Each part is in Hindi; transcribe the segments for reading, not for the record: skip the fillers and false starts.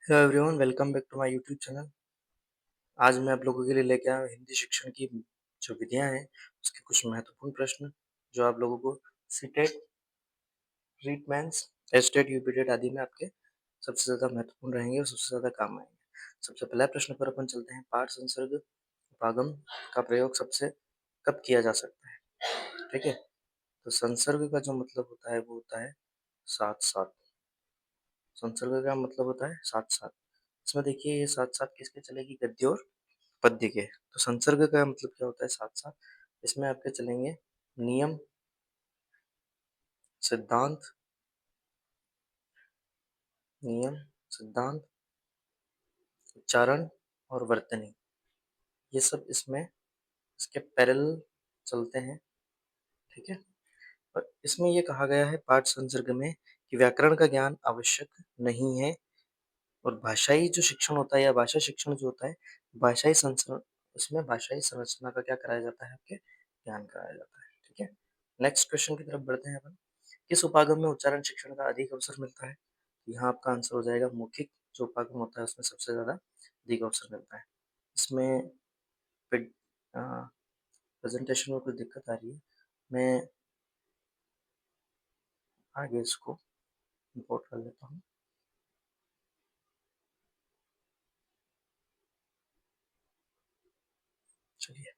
Hello everyone, welcome back to my YouTube channel. आज मैं आप लोगों के लिए लेके आया हूँ हिंदी शिक्षण की जो विधियाँ हैं, उसके कुछ महत्वपूर्ण प्रश्न जो आप लोगों को CTET, REET mains, STET, UPTET आदि में आपके सबसे ज़्यादा महत्वपूर्ण रहेंगे और सबसे ज़्यादा काम आएंगे। सबसे पहला प्रश्न पर अपन चलते हैं। पाठ संसर्ग उपागम का प्रयोग सबसे कब किया जा सकता है? ठीक है, तो संसर्ग का जो मतलब होता है वो होता है साथ साथ। संसर्ग का मतलब होता है साथ साथ। इसमें देखिए ये साथ साथ किसके चलेगी? गद्य और पद्य के। तो संसर्ग का मतलब क्या होता है? साथ साथ। इसमें आपके चलेंगे नियम, सिद्धांत, नियम, सिद्धांत, उच्चारण और वर्तनी। ये सब इसमें इसके पैरेलल चलते हैं। ठीक है, और इसमें ये कहा गया है पाठ संसर्ग में कि व्याकरण का ज्ञान आवश्यक नहीं है। और भाषाई जो शिक्षण होता है या भाषा शिक्षण जो होता है, भाषाई संसरण, उसमें भाषाई संरचना का क्या कराया जाता है? आपके ज्ञान कराया जाता है। ठीक है, नेक्स्ट क्वेश्चन की तरफ बढ़ते हैं अपन। किस उपागम में उच्चारण शिक्षण का अधिक अवसर मिलता है? यहाँ आपका आंसर हो जाएगा मौखिक जो उपागम होता है उसमें सबसे ज्यादा अधिक अवसर मिलता है। इसमें प्रेजेंटेशन में कुछ दिक्कत आ रही है, मैं आगे इसको इंपोर्ट कर लेता हूँ। चलिए,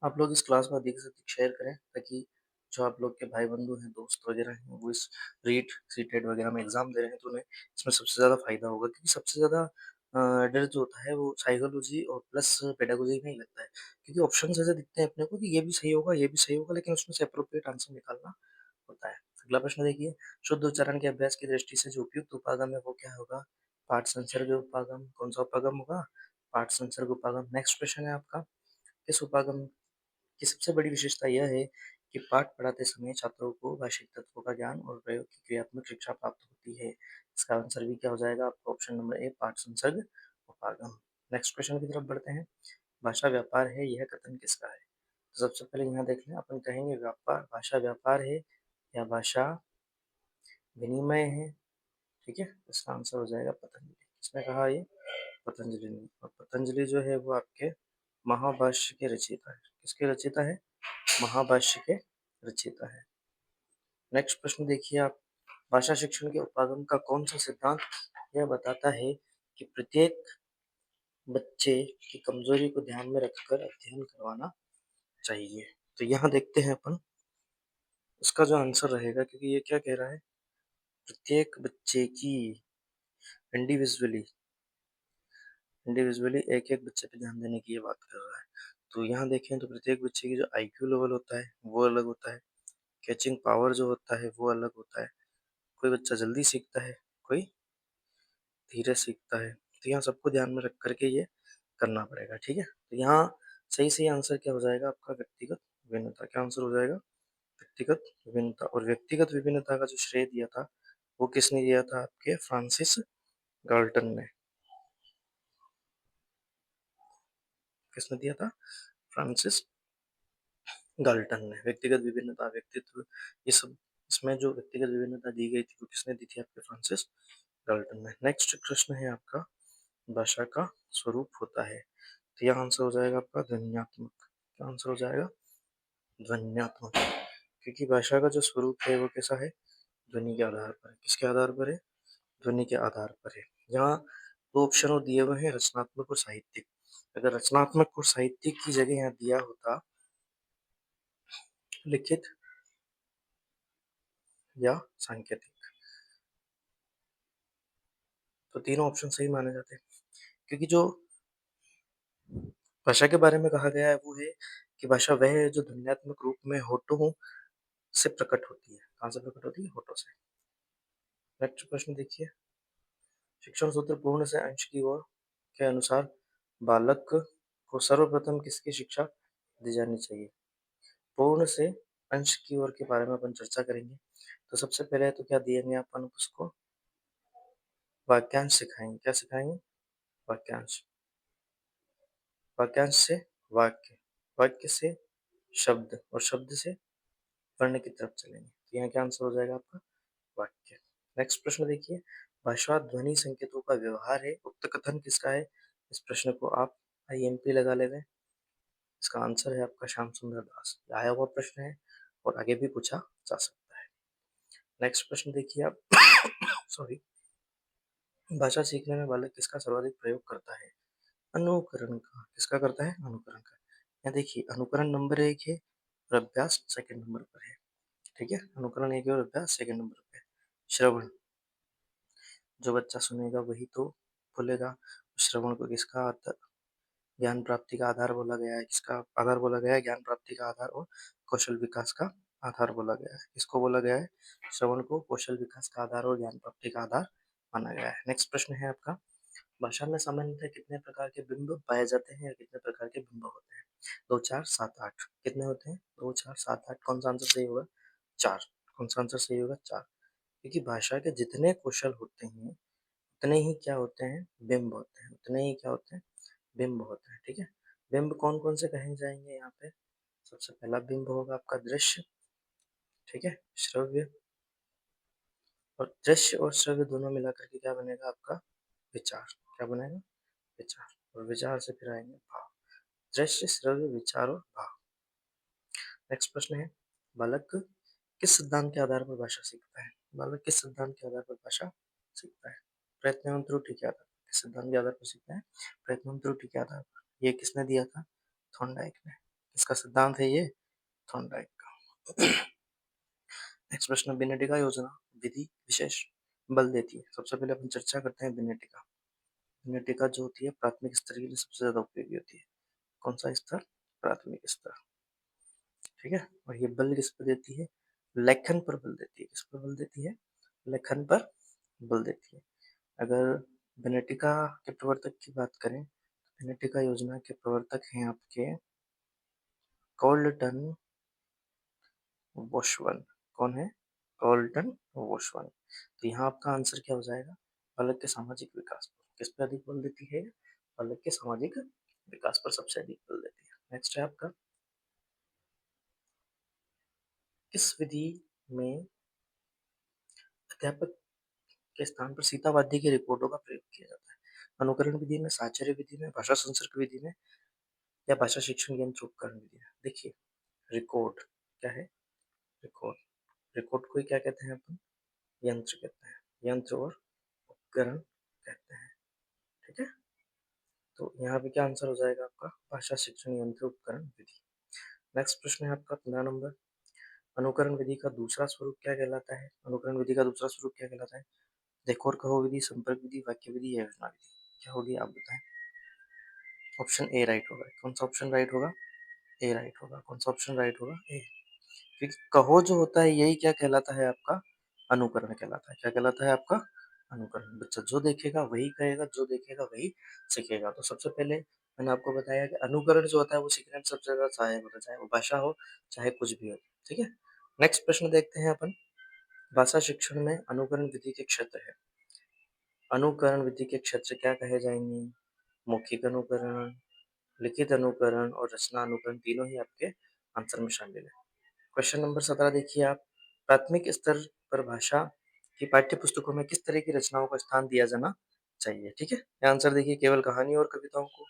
आप लोग इस क्लास में अधिक से अधिक शेयर करें ताकि जो आप लोग के भाई बंधु हैं, दोस्त वगैरह हैं, वो इस रीट, सीटेट वगैरह में एग्जाम दे रहे हैं, तो उन्हें इसमें सबसे ज़्यादा फायदा होगा। क्योंकि सबसे ज़्यादा डर जो होता है वो साइकोलॉजी और प्लस पेडागोजी में ही लगता है। क्योंकि ऑप्शन ऐसे दिखते हैं अपने को कि ये भी सही होगा, ये भी सही होगा, लेकिन उसमें से अप्रोप्रिएट आंसर निकालना होता है। अगला प्रश्न देखिए। शुद्ध उच्चारण के अभ्यास की दृष्टि से जो उपयुक्त उपागम है वो क्या होगा? पाठ संसर्ग उपागम। कौन सा उपागम होगा? पाठ संसर्ग उपागम। नेक्स्ट क्वेश्चन है आपका। इस उपागम की सबसे बड़ी विशेषता यह है कि पाठ पढ़ाते समय छात्रों को भाषिक तत्वों का ज्ञान और प्रयोग की क्रियात्मक शिक्षा प्राप्त होती है। इसका आंसर भी क्या हो जाएगा आपका? ऑप्शन नंबर ए, पाठ संसर्ग उपागम। नेक्स्ट क्वेश्चन की तरफ बढ़ते हैं। भाषा व्यापार है, यह कथन किसका है? तो सबसे पहले यहाँ देख लें, अपन कहेंगे व्यापार, भाषा व्यापार है या भाषा विनिमय है। ठीक है, इसका आंसर हो जाएगा पतंजलि। किसने कहा ये? पतंजलि ने। और पतंजलि जो है वो आपके महाभाष्य के रचयिता है। किसके रचयिता है? महाभाष्य के रचयिता है। नेक्स्ट प्रश्न देखिए आप। भाषा शिक्षण के उपागम का कौन सा सिद्धांत यह बताता है कि प्रत्येक बच्चे की कमजोरी को ध्यान में रखकर अध्ययन करवाना चाहिए? तो यहाँ देखते हैं अपन इसका जो आंसर रहेगा, क्योंकि ये क्या कह रहा है? प्रत्येक बच्चे की इंडिविजुअली इंडिविजुअली एक एक बच्चे पे ध्यान देने की ये बात कर रहा है। तो यहाँ देखें तो प्रत्येक बच्चे की जो आईक्यू लेवल होता है वो अलग होता है, कैचिंग पावर जो होता है वो अलग होता है। कोई बच्चा जल्दी सीखता है, कोई धीरे सीखता है। तो यहाँ सबको ध्यान में रख करके ये करना पड़ेगा। ठीक है, तो यहाँ सही सही आंसर क्या हो जाएगा आपका? व्यक्तिगत विभिन्नता। क्या आंसर हो जाएगा? व्यक्तिगत विभिन्नता। और व्यक्तिगत विभिन्नता का जो श्रेय दिया था वो किसने दिया था? आपके फ्रांसिस गाल्टन ने। किसने दिया था? फ्रांसिस गाल्टन ने। व्यक्तिगत विभिन्नता, व्यक्तित्व, ये सब इसमें जो व्यक्तिगत विभिन्नता दी गई थी वो किसने दी थी? आपके फ्रांसिस गाल्टन ने। नेक्स्ट प्रश्न है आपका, भाषा का स्वरूप होता है। तो यह आंसर हो जाएगा आपका ध्वन्यात्मक। क्या आंसर हो जाएगा? ध्वन्यात्मक। क्योंकि भाषा का जो स्वरूप है वो कैसा है? ध्वनि के आधार पर है। किसके आधार पर है? ध्वनि के आधार पर है। यहाँ दो ऑप्शन दिए हुए हैं, रचनात्मक और साहित्यिक। अगर रचनात्मक और साहित्यिक की जगह यहाँ दिया होता लिखित या सांकेतिक, तो तीनों ऑप्शन सही माने जाते हैं। क्योंकि जो भाषा के बारे में कहा गया है वो है कि भाषा वह है जो ध्वन्यात्मक रूप में होठों से प्रकट होती है। कहाँ से प्रकट होती है? होठों से। नेक्स्ट प्रश्न देखिए। शिक्षण सूत्र पूर्ण से अंश की ओर के अनुसार बालक को सर्वप्रथम किसकी शिक्षा दी जानी चाहिए? पूर्ण से अंश की ओर के बारे में अपन चर्चा करेंगे। तो सबसे पहले तो क्या दिएंगे अपन उसको? वाक्यांश सिखाएंगे। क्या सिखाएंगे? वाक्यांश। वाक्यांश से वाक्य, वाक्य से शब्द, और शब्द से वर्ण की तरफ चलेंगे। तो यहाँ क्या आंसर हो जाएगा आपका? वाक्य। नेक्स्ट प्रश्न देखिए, भाषा ध्वनि संकेतों का व्यवहार है, उक्त कथन किसका है? इस प्रश्न को आप आईएमपी लगा लेंगे। इसका आंसर है आपका श्याम सुंदर दास। ये आया हुआ प्रश्न है और आगे भी पूछा जा सकता है। नेक्स्ट प्रश्न देखिए आप सॉरी, भाषा सीखने में बालक किसका सर्वाधिक प्रयोग करता है? अनुकरण का। किसका करता है? अनुकरण का। यहाँ देखिए, अनुकरण नंबर 1 है और अभ्यास सेकंड नंबर पर है। ठीक है, अनुकरण 1 है और अभ्यास सेकंड नंबर पे है। श्रवण, जो बच्चा सुनेगा वही तो बोलेगा। श्रवण को किसका ज्ञान प्राप्ति का आधार बोला गया है? किसका आधार बोला गया है? ज्ञान प्राप्ति का आधार और कौशल विकास का आधार बोला गया है। किसको बोला गया है? श्रवण को कौशल विकास का आधार और ज्ञान प्राप्ति का आधार माना गया है। नेक्स्ट प्रश्न है आपका, भाषा में सामान्यतः कितने प्रकार के बिंब पाए जाते हैं या कितने प्रकार के बिंब होते हैं? 2, 4, 7, 8। कितने होते हैं? 2, 4, 7, 8। कौन सा आंसर सही होगा? 4। कौन सा आंसर सही होगा? 4। क्योंकि भाषा के जितने कौशल होते हैं उतने ही क्या होते हैं? बिंब होते हैं। उतने ही क्या होते हैं? बिंब होते हैं। ठीक है, बिंब कौन कौन से कहे जाएंगे यहाँ पे? सबसे पहला बिंब होगा आपका दृश्य। ठीक है, श्रव्य, और दृश्य और श्रव्य दोनों मिलाकर के क्या बनेगा आपका? विचार। क्या बनेगा? विचार। और विचार से फिर आएंगे भाव। दृश्य, श्रव्य, विचार और भाव। नेक्स्ट प्रश्न है, बालक किस सिद्धांत के आधार पर भाषा सीखता है? बालक किस सिद्धांत के आधार पर भाषा सीखता है? प्रयत्न एवं त्रुटि के आधार पर। किस सिद्धांत के आधार पर सीखता है? प्रयत्न एवं त्रुटि के आधार पर। ये किसने दिया था? थॉर्नडाइक ने। किसका सिद्धांत है ये? थॉर्नडाइक का। नेक्स्ट प्रश्न, बिनेटिका योजना विधि विशेष बल देती है। सबसे पहले अपन चर्चा करते हैं बिनेटिका। बिनेटिका जो होती है प्राथमिक स्तर के लिए सबसे ज्यादा उपयोगी होती है। कौन सा स्तर? प्राथमिक स्तर। ठीक है, और ये बल किस पर देती है? लेखन पर बल देती है। किस पर बल देती है? लेखन पर बल देती है। अगर बेनेटिका के प्रवर्तक की बात करें, बेनेटिका योजना के प्रवर्तक हैं आपके कॉल्टन वोशवन। कौन है? कॉल्टन वोशवन। तो यहाँ आपका आंसर क्या हो जाएगा? बालक के सामाजिक विकास पर। किस पर अधिक बल देती है? बालक के सामाजिक विकास पर सबसे अधिक बल देती है। नेक्स्ट है आपका, किस विधि में अध्यापक के स्थान पर सीतावादी की रिपोर्टों का प्रयोग किया जाता है? अनुकरण विधि में, साहचर्य विधि में, भाषा संसर्ग विधि में, या भाषा शिक्षण यंत्र उपकरण विधि में? देखिए, रिकॉर्ड क्या है? रिकॉर्ड। रिकॉर्ड को ही क्या कहते हैं अपन? यंत्र कहते हैं। यंत्र और उपकरण कहते हैं। ठीक है, तो यहाँ पे क्या आंसर हो जाएगा आपका? भाषा शिक्षण यंत्र उपकरण विधि। नेक्स्ट प्रश्न है आपका 15 नंबर, अनुकरण विधि का दूसरा स्वरूप क्या कहलाता है? अनुकरण विधि का दूसरा स्वरूप क्या कहलाता है? देखो और कहो विधि, संपर्क विधि, वाक्य विधि या योजना विधि। क्या होगी आप बताएं? ऑप्शन ए राइट होगा। कौन सा ऑप्शन राइट होगा? ए राइट होगा। कौन सा ऑप्शन राइट होगा? ए। क्योंकि कहो जो होता है यही क्या कहलाता है आपका? अनुकरण कहलाता है। क्या कहलाता है आपका? अनुकरण। बच्चा जो देखेगा वही कहेगा, जो देखेगा वही सीखेगा। तो सबसे पहले मैंने आपको बताया कि अनुकरण जो होता है वो सीखने में सबसे ज्यादा सहायक होता है, चाहे वो भाषा हो चाहे कुछ भी हो। ठीक है, नेक्स्ट प्रश्न देखते हैं अपन, भाषा शिक्षण में अनुकरण विधि के क्षेत्र है। अनुकरण विधि के क्षेत्र क्या कहे जाएंगे? मौखिक अनुकरण, लिखित अनुकरण और रचना अनुकरण, तीनों ही आपके आंसर में शामिल है। क्वेश्चन नंबर 17 देखिए आप, प्राथमिक स्तर पर भाषा की पाठ्य पुस्तकों में किस तरह की रचनाओं को स्थान दिया जाना चाहिए? ठीक है, ये आंसर देखिए, केवल कहानी और कविताओं को,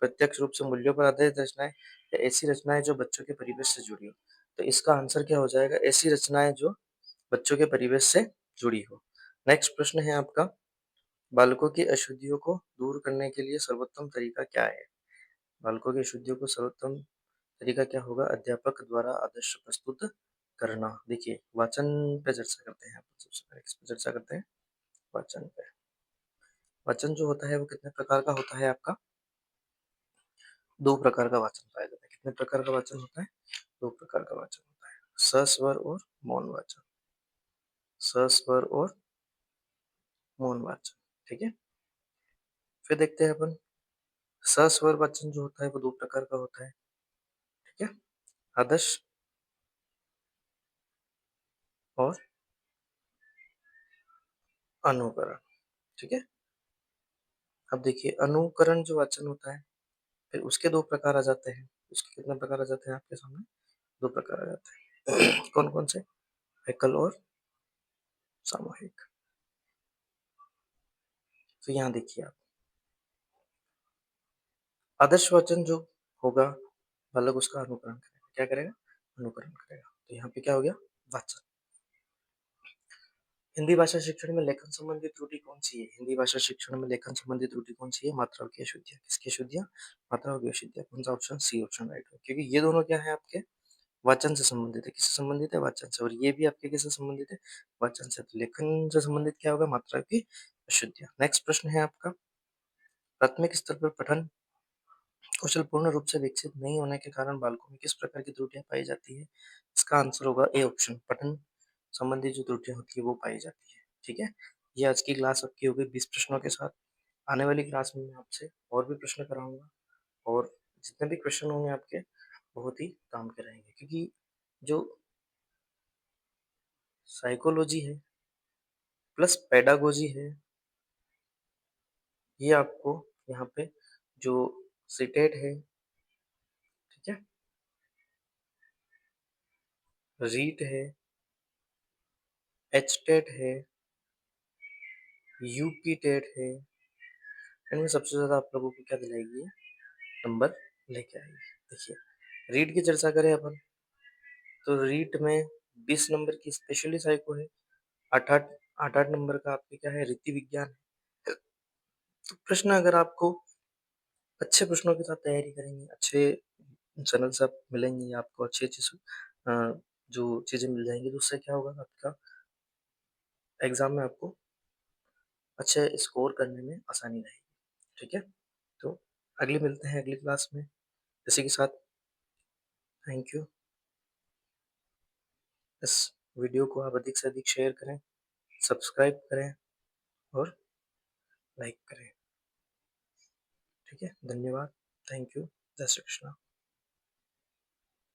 प्रत्यक्ष रूप से मूल्यों पर आधारित रचनाएं, या ऐसी रचनाएं जो बच्चों के परिवेश से जुड़ी हो। तो इसका आंसर क्या हो जाएगा? ऐसी रचनाएं जो बच्चों के परिवेश से जुड़ी हो। नेक्स्ट प्रश्न है आपका, बालकों की अशुद्धियों को दूर करने के लिए सर्वोत्तम तरीका क्या है? बालकों की अशुद्धियों को सर्वोत्तम तरीका क्या होगा? अध्यापक द्वारा आदर्श प्रस्तुत करना। देखिए, वाचन पे चर्चा करते हैं। सबसे पहले किस पे चर्चा करते हैं? वाचन पे। वाचन जो होता है वो कितने प्रकार का होता है आपका? 2 प्रकार का वाचन पाया जाता है। कितने प्रकार का वाचन होता है? 2 प्रकार का वाचन होता है, सस्वर और मौन वाचन। सस्वर और मौन वाचन। ठीक है, फिर देखते हैं अपन, सस्वर वाचन जो होता है वो 2 प्रकार का होता है। ठीक है, आदर्श और अनुकरण। ठीक है, अब देखिए, अनुकरण जो वाचन होता है फिर उसके 2 प्रकार आ जाते हैं। उसके कितने प्रकार आ जाते हैं आपके सामने? 2 प्रकार आ जाते हैं। कौन कौन से? एकल और सामूहिक। तो यहाँ देखिए आप, आदर्श वाचन जो होगा, बालक उसका अनुकरण करेगा। क्या करेगा? अनुकरण करेगा। तो यहाँ पे क्या हो गया? वाचन। हिंदी भाषा शिक्षण में लेखन संबंधी त्रुटि कौन-सी है? हिंदी भाषा शिक्षण में लेखन संबंधी त्रुटि कौन-सी है? मात्राओं की अशुद्धियाँ। किसकी अशुद्धियाँ? मात्राओं की अशुद्धियाँ। कौन-सा ऑप्शन? सी ऑप्शन राइट है। क्योंकि ये दोनों क्या है आपके? वाचन से संबंधित है। किससे संबंधित है? वाचन से। और ये भी आपके किससे संबंधित है? वाचन से। तो लेखन से संबंधित क्या होगा? मात्रा की अशुद्धियाँ। नेक्स्ट प्रश्न है आपका, प्राथमिक स्तर पर पठन कौशल पूर्ण रूप से विकसित नहीं होने के कारण बालकों में किस प्रकार की त्रुटियां पाई जाती है? इसका आंसर होगा ए ऑप्शन, पठन संबंधी जो त्रुटियां होती है वो पाई जाती है। ठीक है, ये आज की क्लास आपकी हो गई 20 प्रश्नों के साथ। आने वाली क्लास में मैं आपसे और भी प्रश्न कराऊंगा, और जितने भी क्वेश्चन होंगे आपके बहुत ही काम के रहेंगे, क्योंकि जो साइकोलॉजी है प्लस पेडागोजी है, ये आपको यहाँ पे जो सीटेट है, ठीक है, रीट है, एच टेट है, यूपी टेट है, इनमें सबसे ज़्यादा आप लोगों को क्या दिलाएगी? नंबर लेके आएगी। देखिए, रीट की चर्चा करें अपन, तो रीट में 20 नंबर की स्पेशली साइको है, 8-8 8-8 नंबर का आपके क्या है? रीति विज्ञान है। तो प्रश्न अगर आपको अच्छे प्रश्नों के साथ तैयारी करेंगे, अच्छे चैनल से आप मिलेंगे, आपको अच्छी-अच्छी जो चीज़ें मिल जाएँगी, तो उससे क्या होगा आपका एग्ज़ाम में आपको अच्छे स्कोर करने में आसानी रहेगी। ठीक है? तो अगले मिलते हैं अगली क्लास में। इसी के साथ थैंक यू। इस वीडियो को आप अधिक से अधिक शेयर करें, सब्सक्राइब करें और लाइक करें। ठीक है? धन्यवाद। Thank you. जय श्री कृष्ण।